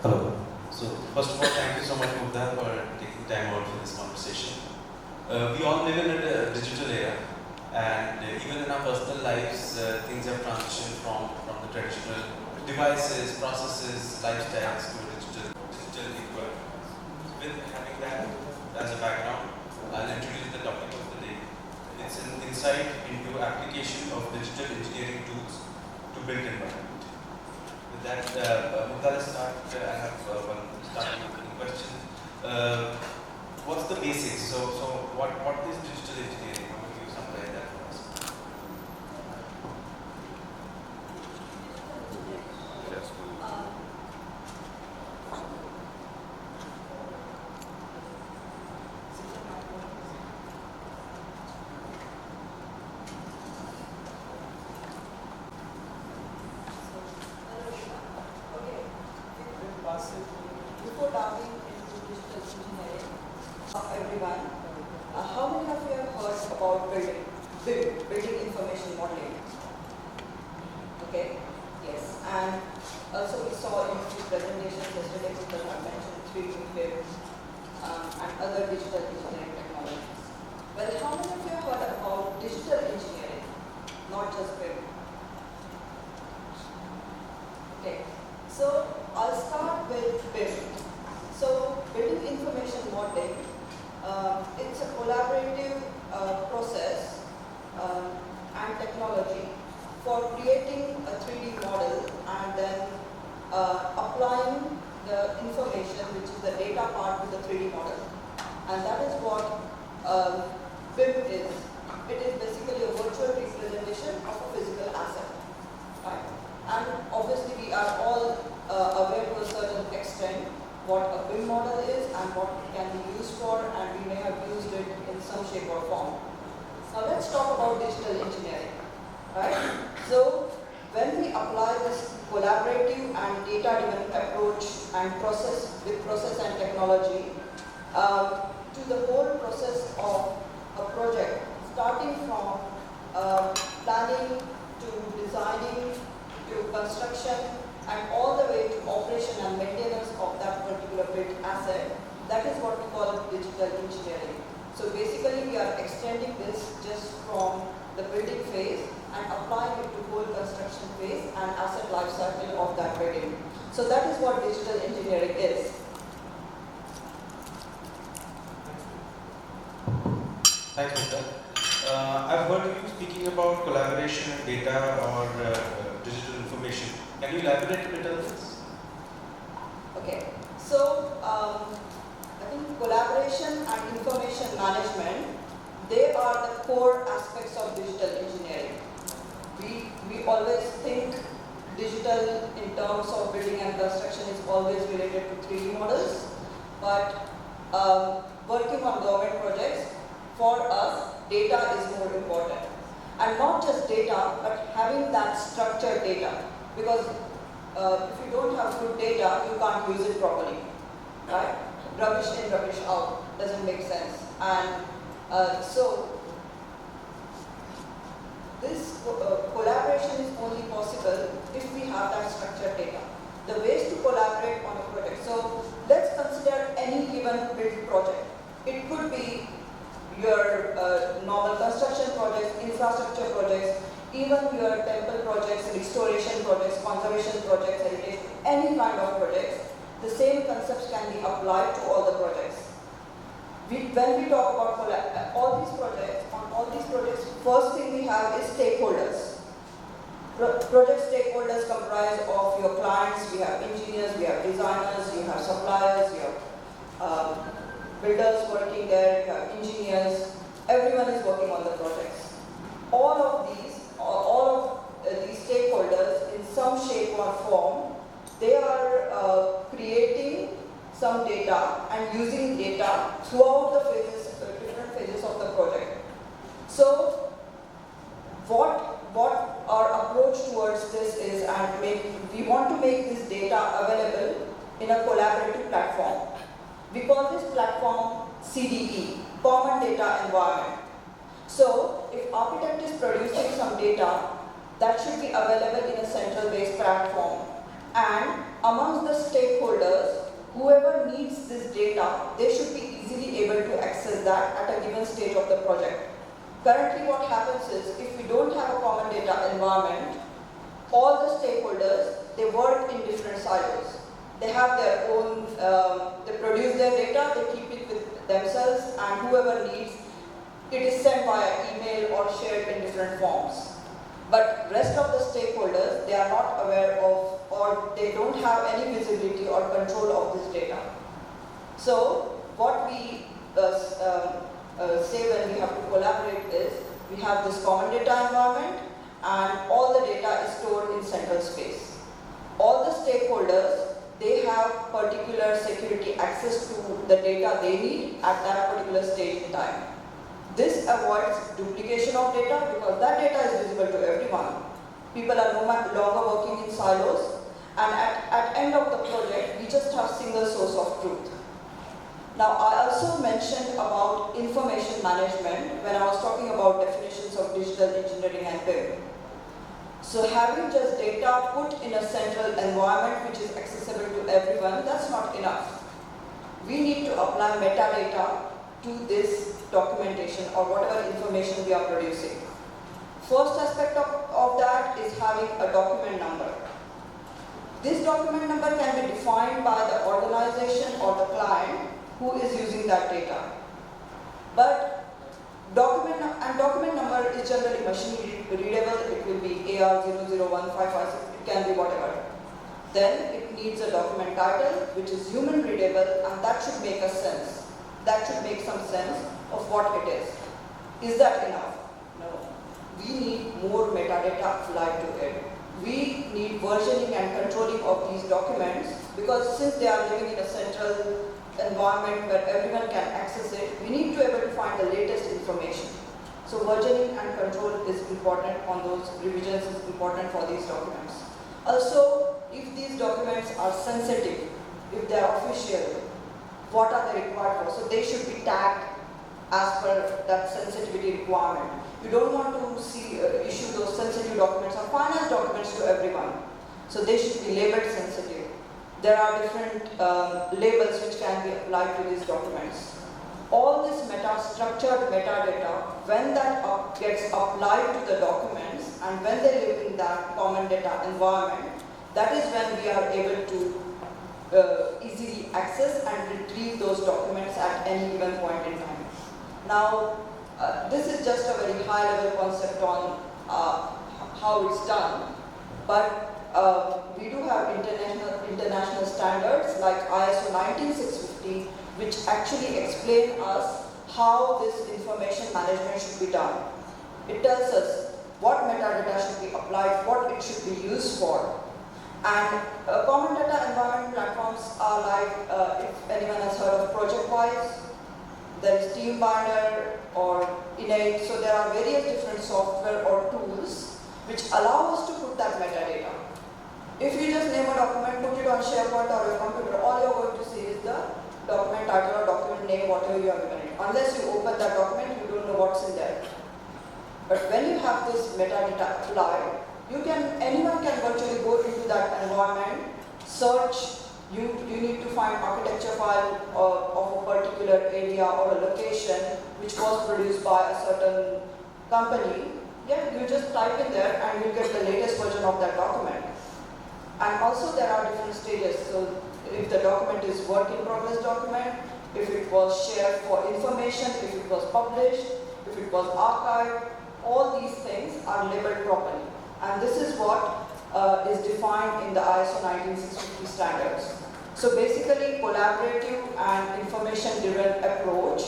Hello. So, first of all, thank you so much, Mugdha, for taking time out for this conversation. We all live in a digital era, and even in our personal lives, things have transitioned from the traditional devices, processes, lifestyles to a digital equal. With having that as a background, I'll introduce the topic of the day. It's an insight into application of digital engineering tools to build environment. With that, Mugdha, let's start. I have one starting question. What's the basics? So what is digital engineering? How would you summarize that for us? Before diving into digital engineering, everyone, how many of you have heard about building information modeling? Okay, yes, and also we saw in the presentations yesterday people have mentioned 3D film and other digital engineering technologies. Well, how many of you have heard about digital engineering, not just film? Okay, so I'll start with BIM. So building information modeling, it's a collaborative process and technology for creating a 3D model and then applying the information, which is the data part, to the 3D model. And that is what BIM is. It is basically a virtual representation of a physical asset. Right? And obviously we are all aware to a certain extent what a BIM model is and what it can be used for, and we may have used it in some shape or form. Now let's talk about digital engineering. Right? So when we apply this collaborative and data-driven approach and process and technology to the whole process of a project, starting from planning to designing to construction and all the way to operation and maintenance of that particular built asset, that is what we call digital engineering. So basically we are extending this just from the building phase and applying it to whole construction phase and asset life cycle of that building. So that is what digital engineering is. Thanks, Mugdha. I've heard you speaking about collaboration and data or digital information. Can you elaborate a bit on this? Okay, so I think collaboration and information management, they are the core aspects of digital engineering. We always think digital in terms of building and construction is always related to 3D models, but working on government projects, for us, data is more important. And not just data, but having that structured data. Because if you don't have good data, you can't use it properly. Right? Rubbish in, rubbish out doesn't make sense. And so this collaboration is only possible if we have that structured data. The ways to collaborate on a project. So let's consider any given build project. It could be your normal construction projects, infrastructure projects, even your temple projects, restoration projects, conservation projects, heritage, any kind of projects. The same concepts can be applied to all the projects. When we talk about all these projects, first thing we have is stakeholders. Project stakeholders comprise of your clients, we have engineers, we have designers, you have suppliers, you have builders working there, you have engineers, everyone is working on the projects. All of these stakeholders in some shape or form, they are creating some data and using data throughout the phases, different phases of the project. So what our approach towards this is, and we want to make this data available in a collaborative platform. We call this platform CDE, Common Data Environment. So if architect is producing some data, that should be available in a central-based platform. And amongst the stakeholders, whoever needs this data, they should be easily able to access that at a given stage of the project. Currently what happens is, if we don't have a common data environment, all the stakeholders, they work in different silos. They have their own, they produce their data, they keep it with themselves, and whoever needs, it is sent via email or shared in different forms. But rest of the stakeholders, they are not aware of, or they don't have any visibility or control of this data. So what we say when we have to collaborate is, we have this common data environment and all the data is stored in central space. All the stakeholders, they have particular security access to the data they need at that particular stage in time. This avoids duplication of data because that data is visible to everyone. People are no longer working in silos, and at end of the project, we just have single source of truth. Now, I also mentioned about information management when I was talking about definitions of digital engineering and BIM. So having just data put in a central environment which is accessible to everyone, that's not enough. We need to apply metadata to this documentation or whatever information we are producing. First aspect of that is having a document number. This document number can be defined by the organization or the client who is using that data. But document number is generally machine readable. It will be AR001556, it can be whatever. Then it needs a document title which is human readable, and that should make a sense. That should make some sense of what it is. Is that enough? No. We need more metadata applied to it. We need versioning and controlling of these documents, because since they are living in a central environment where everyone can access it, we need to be able to find the latest information. So versioning and control is important on those revisions, is important for these documents. Also, if these documents are sensitive, if they are official, what are they required for? So they should be tagged as per that sensitivity requirement. You don't want to issue those sensitive documents or finance documents to everyone. So they should be labeled sensitive. There are different labels which can be applied to these documents. All this structured metadata, when that gets applied to the documents and when they live in that common data environment, that is when we are able to easily access and retrieve those documents at any given point in time. Now, this is just a very high-level concept on how it's done, but we do have international standards like ISO 19650, which actually explain us how this information management should be done. It tells us what metadata should be applied, what it should be used for. And common data environment platforms are like, if anyone has heard of ProjectWise, there is TeamBinder or Innate, so there are various different software or tools which allow us to put that metadata. If you just name a document, put it on SharePoint or your computer, all you're going to see is the document title or document name, whatever you have given it. Unless you open that document, you don't know what's in there. But when you have this metadata applied, anyone can virtually go into that environment, search. You need to find architecture file of a particular area or a location which was produced by a certain company. Yeah, you just type in there and you get the latest version of that document. And also there are different stages. So if the document is work in progress document, if it was shared for information, if it was published, if it was archived, all these things are labeled properly. And this is what is defined in the ISO 19650 standards. So basically, collaborative and information-driven approach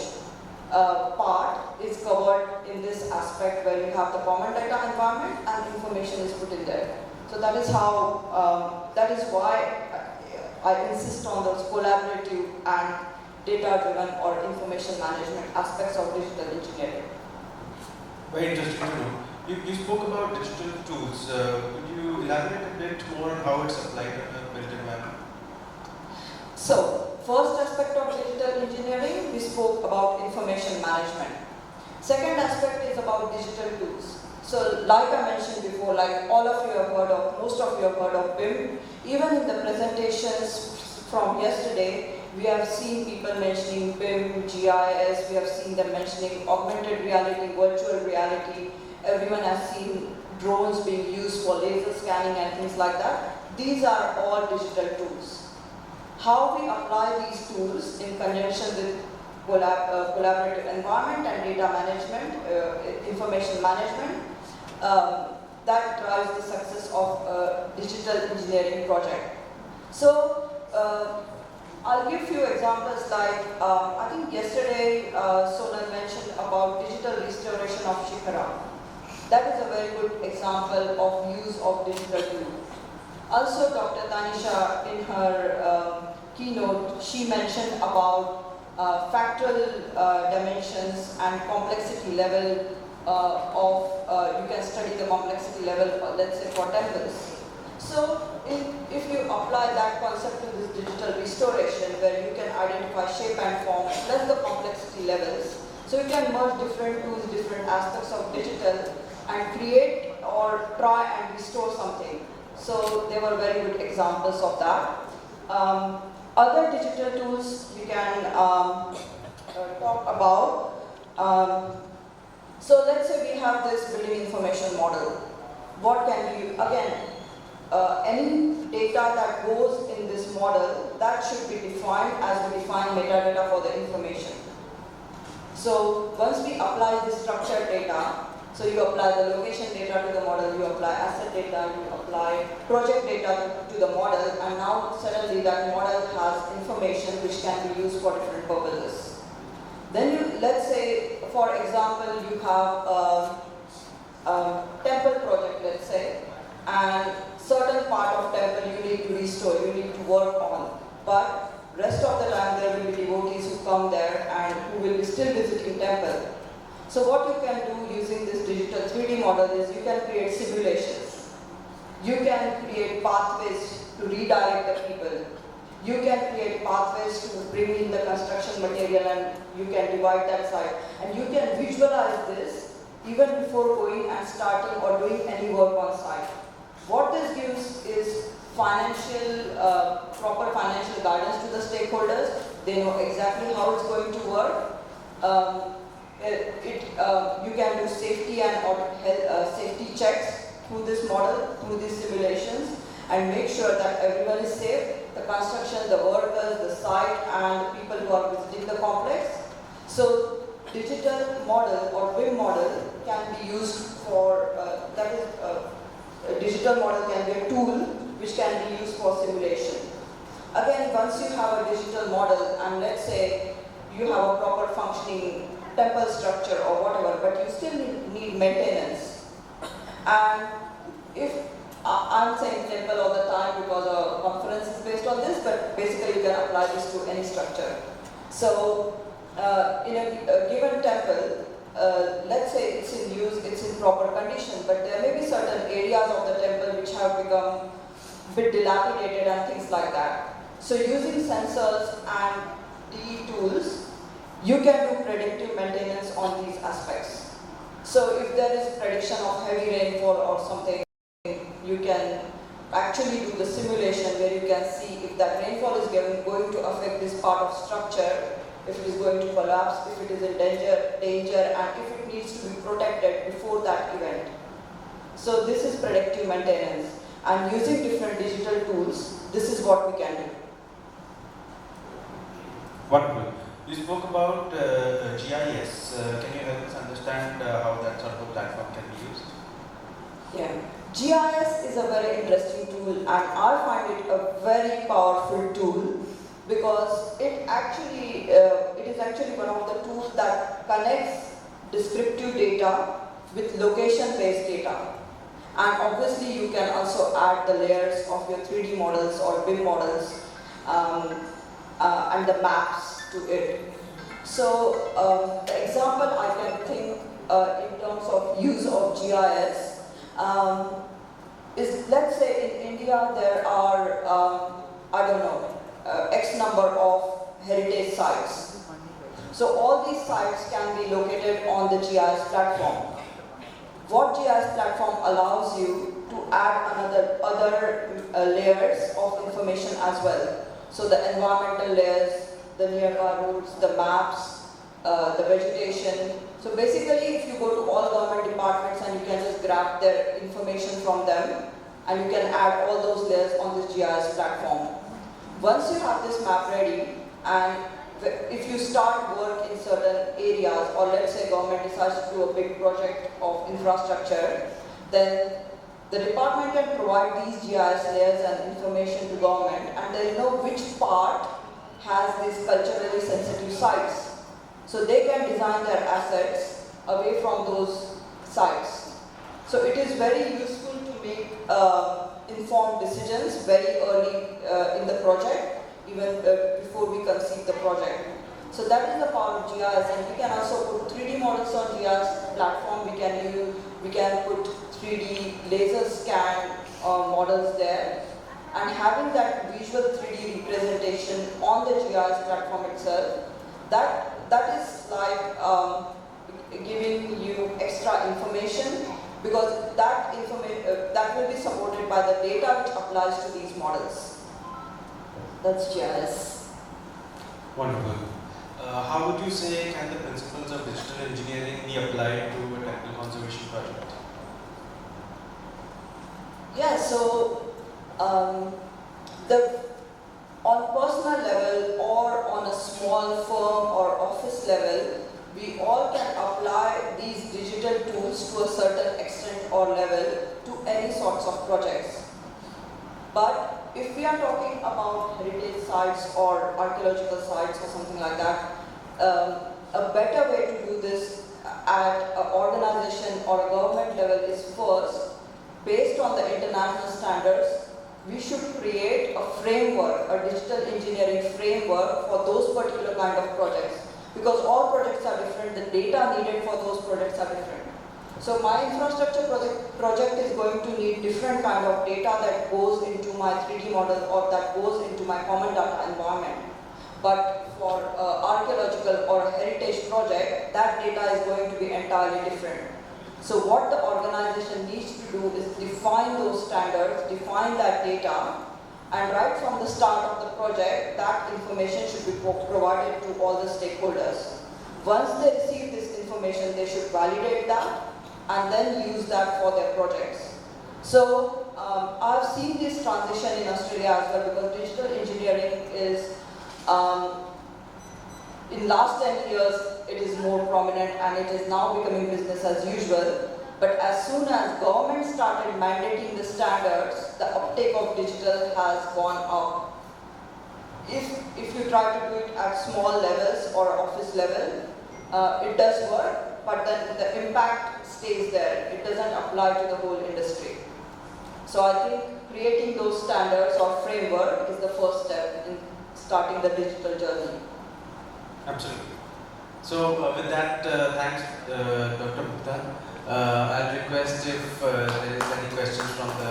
part is covered in this aspect where you have the common data environment and information is put in there. So that is how, that is why I insist on those collaborative and data-driven or information management aspects of digital engineering. Very interesting to know. You spoke about digital tools. Could you elaborate a bit more on how it's applied in a built environment? So, first aspect of digital engineering, we spoke about information management. Second aspect is about digital tools. So like I mentioned before, like all of you have heard of, most of you have heard of BIM. Even in the presentations from yesterday, we have seen people mentioning BIM, GIS, we have seen them mentioning augmented reality, virtual reality. Everyone has seen drones being used for laser scanning and things like that. These are all digital tools. How we apply these tools in conjunction with collaborative environment and data management, information management, that drives the success of a digital engineering project. So, I'll give few examples like, I think yesterday Sonal mentioned about digital restoration of Khajuraho. That is a very good example of use of digital tools. Also, Dr. Tanisha, in her keynote, she mentioned about factoral dimensions and complexity level you can study the complexity level, let's say, for temples. So, if you apply that concept to this digital restoration, where you can identify shape and form, plus the complexity levels, so you can merge different tools, different aspects of digital, and create or try and restore something. So, there were very good examples of that. Other digital tools we can talk about. So let's say we have this building information model. What can you, again, any data that goes in this model, that should be defined as we define metadata for the information. So once we apply this structured data, so you apply the location data to the model, you apply asset data, you apply project data to the model, and now suddenly that model has information which can be used for different purposes. Then you, let's say, for example, you have a temple project, let's say, and certain part of temple you need to restore, you need to work on. But rest of the time there will be devotees who come there and who will be still visiting temple. So what you can do using this digital 3D model is you can create simulations. You can create pathways to redirect the people. You can create pathways to bring in the construction material and you can divide that site. And you can visualize this even before going and starting or doing any work on site. What this gives is financial, proper financial guidance to the stakeholders. They know exactly how it's going to work. You can do safety and health, safety checks through this model, through these simulations, and make sure that everyone is safe. The construction, the workers, the site, and the people who are visiting the complex. So, digital model or BIM model can be used for, a digital model can be a tool which can be used for simulation. Again, once you have a digital model and let's say you have a proper functioning temple structure or whatever, but you still need maintenance. And if I'm saying temple all the time because a conference is based on this, but basically you can apply this to any structure. So in a given temple, let's say it's in use, it's in proper condition, but there may be certain areas of the temple which have become a bit dilapidated and things like that. So using sensors and DE tools, you can do predictive maintenance on these aspects. So if there is prediction of heavy rainfall or something, you can actually do the simulation where you can see if that rainfall is going to affect this part of structure, if it is going to collapse, if it is in danger, and if it needs to be protected before that event. So this is predictive maintenance, and using different digital tools, this is what we can do. Wonderful. You spoke about GIS. Can you help us understand how that sort of platform can be used? Yeah. GIS is a very interesting tool, and I find it a very powerful tool because it is actually one of the tools that connects descriptive data with location-based data. And obviously, you can also add the layers of your 3D models or BIM models and the maps to it. So, the example I can think in terms of use of GIS is, let's say in India there are, I don't know, X number of heritage sites. So all these sites can be located on the GIS platform. what GIS platform allows you to add other layers of information as well. So the environmental layers, the nearby routes, the maps, the vegetation. So basically, if you go to all government departments and you can just grab their information from them, and you can add all those layers on this GIS platform. Once you have this map ready, and if you start work in certain areas, or let's say government decides to do a big project of infrastructure, then the department can provide these GIS layers and information to government, and they'll know which part has these culturally sensitive sites. So they can design their assets away from those sites. So it is very useful to make informed decisions very early in the project, even before we conceive the project. So that is the power of GIS, and we can also put 3D models on GIS platform. We can put 3D laser scan models there, and having that visual 3D representation on the GIS platform itself, that is like giving you extra information, because that will be supported by the data which applies to these models. That's GIS. Wonderful. How would you say can the principles of digital engineering be applied to a temple conservation project? Yeah, so on personal level or on a small firm or office level, we all can apply these digital tools to a certain extent or level to any sorts of projects. But if we are talking about heritage sites or archaeological sites or something like that, a better way to do this at an organization or a government level is first, based on the international standards, we should create a framework, a digital engineering framework for those particular kind of projects. Because all projects are different, the data needed for those projects are different. So my infrastructure project is going to need different kind of data that goes into my 3D model or that goes into my common data environment. But for archaeological or heritage project, that data is going to be entirely different. So what the organization needs to do is define those standards, define that data, and right from the start of the project, that information should be provided to all the stakeholders. Once they receive this information, they should validate that and then use that for their projects. So I've seen this transition in Australia as well, because digital engineering is, in last 10 years, it is more prominent and it is now becoming business as usual. But as soon as government started mandating the standards, the uptake of digital has gone up. If you try to do it at small levels or office level, it does work, but then the impact stays there. It doesn't apply to the whole industry. So I think creating those standards or framework is the first step in starting the digital journey. Absolutely. So with that, thanks Dr. Mugdha. I'll request if there is any questions from the